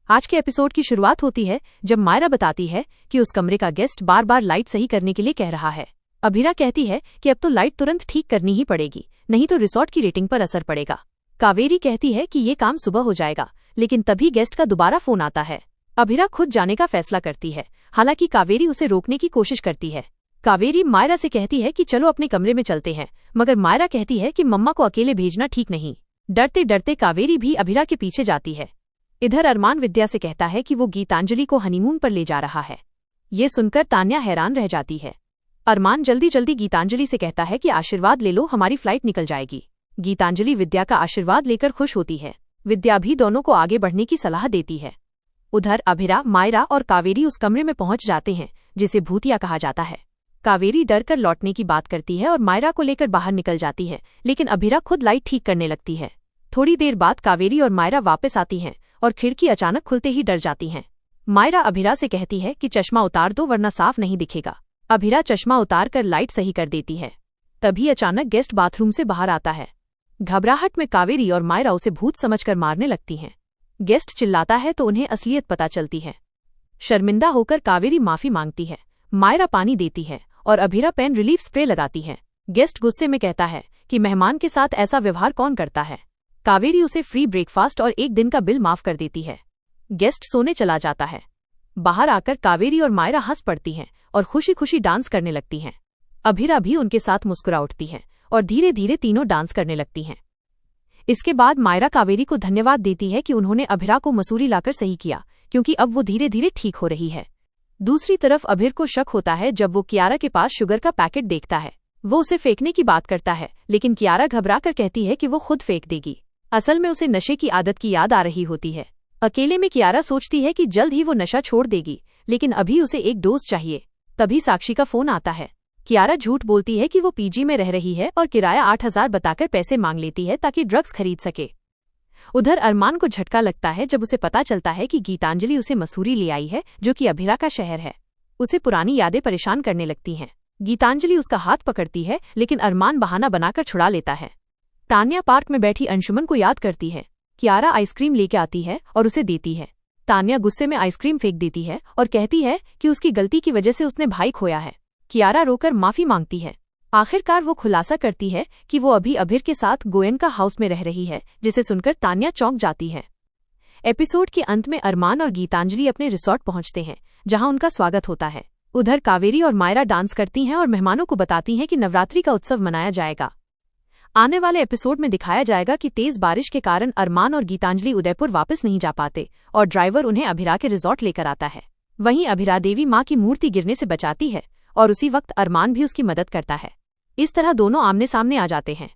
आज के एपिसोड की शुरुआत होती है जब मायरा बताती है कि उस कमरे का गेस्ट बार बार लाइट सही करने के लिए कह रहा है। अभिरा कहती है कि अब तो लाइट तुरंत ठीक करनी ही पड़ेगी, नहीं तो रिसोर्ट की रेटिंग पर असर पड़ेगा। कावेरी कहती है कि ये काम सुबह हो जाएगा, लेकिन तभी गेस्ट का दोबारा फोन आता है। अभिरा खुद जाने का फैसला करती है, हालांकि कावेरी उसे रोकने की कोशिश करती है। कावेरी मायरा से कहती है कि चलो अपने कमरे में चलते हैं, मगर मायरा कहती है कि मम्मा को अकेले भेजना ठीक नहीं। डरते डरते कावेरी भी अभिरा के पीछे जाती है। इधर अरमान विद्या से कहता है कि वो गीतांजलि को हनीमून पर ले जा रहा है। ये सुनकर तान्या हैरान रह जाती है। अरमान जल्दी जल्दी गीतांजलि से कहता है कि आशीर्वाद ले लो, हमारी फ्लाइट निकल जाएगी। गीतांजलि विद्या का आशीर्वाद लेकर खुश होती है। विद्या भी दोनों को आगे बढ़ने की सलाह देती है। उधर अभिरा, मायरा और कावेरी उस कमरे में पहुंच जाते हैं जिसे भूतिया कहा जाता है। कावेरी डर कर लौटने की बात करती है और मायरा को लेकर बाहर निकल जाती है, लेकिन अभिरा खुद लाइट ठीक करने लगती है। थोड़ी देर बाद कावेरी और मायरा वापस आती हैं और खिड़की अचानक खुलते ही डर जाती हैं। मायरा अभिरा से कहती है कि चश्मा उतार दो वरना साफ नहीं दिखेगा। अभिरा चश्मा उतार कर लाइट सही कर देती है। तभी अचानक गेस्ट बाथरूम से बाहर आता है। घबराहट में कावेरी और मायरा उसे भूत समझकर मारने लगती हैं। गेस्ट चिल्लाता है तो उन्हें असलियत पता चलती है। शर्मिंदा होकर कावेरी माफी मांगती है। मायरा पानी देती है और अभिरा पेन रिलीफ स्प्रे लगाती है। गेस्ट गुस्से में कहता है कि मेहमान के साथ ऐसा व्यवहार कौन करता है। कावेरी उसे फ्री ब्रेकफास्ट और एक दिन का बिल माफ कर देती है। गेस्ट सोने चला जाता है। बाहर आकर कावेरी और मायरा हंस पड़ती हैं और खुशी खुशी डांस करने लगती हैं। अभिरा भी उनके साथ मुस्कुरा उठती है और धीरे धीरे तीनों डांस करने लगती हैं। इसके बाद मायरा कावेरी को धन्यवाद देती है कि उन्होंने अभिरा को मसूरी लाकर सही किया, क्योंकि अब वो धीरे धीरे ठीक हो रही है। दूसरी तरफ अभिर को शक होता है जब वो कियारा के पास शुगर का पैकेट देखता है। वो उसे फेंकने की बात करता है, लेकिन कियारा घबराकर कहती है कि वो खुद फेंक देगी। असल में उसे नशे की आदत की याद आ रही होती है। अकेले में कियारा सोचती है कि जल्द ही वो नशा छोड़ देगी, लेकिन अभी उसे एक डोज चाहिए। तभी साक्षी का फोन आता है। कियारा झूठ बोलती है कि वो पीजी में रह रही है और किराया 8,000 बताकर पैसे मांग लेती है ताकि ड्रग्स खरीद सके। उधर अरमान को झटका लगता है जब उसे पता चलता है कि गीतांजलि उसे मसूरी ले आई है, जो कि अभिरा का शहर है। उसे पुरानी यादें परेशान करने लगती हैं। गीतांजलि उसका हाथ पकड़ती है, लेकिन अरमान बहाना बनाकर छुड़ा लेता है। तान्या पार्क में बैठी अंशुमन को याद करती है। कियारा आइसक्रीम लेके आती है और उसे देती है। तान्या गुस्से में आइसक्रीम फेंक देती है और कहती है कि उसकी गलती की वजह से उसने भाई खोया है। कियारा रोकर माफी मांगती है। आखिरकार वो खुलासा करती है कि वो अभी अभिर के साथ गोयनका हाउस में रह रही है, जिसे सुनकर तान्या चौंक जाती है। एपिसोड के अंत में अरमान और गीतांजलि अपने रिसोर्ट पहुंचते हैं, जहां उनका स्वागत होता है। उधर कावेरी और मायरा डांस करती हैं और मेहमानों को बताती हैं कि नवरात्रि का उत्सव मनाया जाएगा। आने वाले एपिसोड में दिखाया जाएगा कि तेज बारिश के कारण अरमान और गीतांजलि उदयपुर वापस नहीं जा पाते और ड्राइवर उन्हें अभिरा के रिसोर्ट लेकर आता है। वहीं अभिरा देवी माँ की मूर्ति गिरने से बचाती है और उसी वक्त अरमान भी उसकी मदद करता है। इस तरह दोनों आमने सामने आ जाते हैं।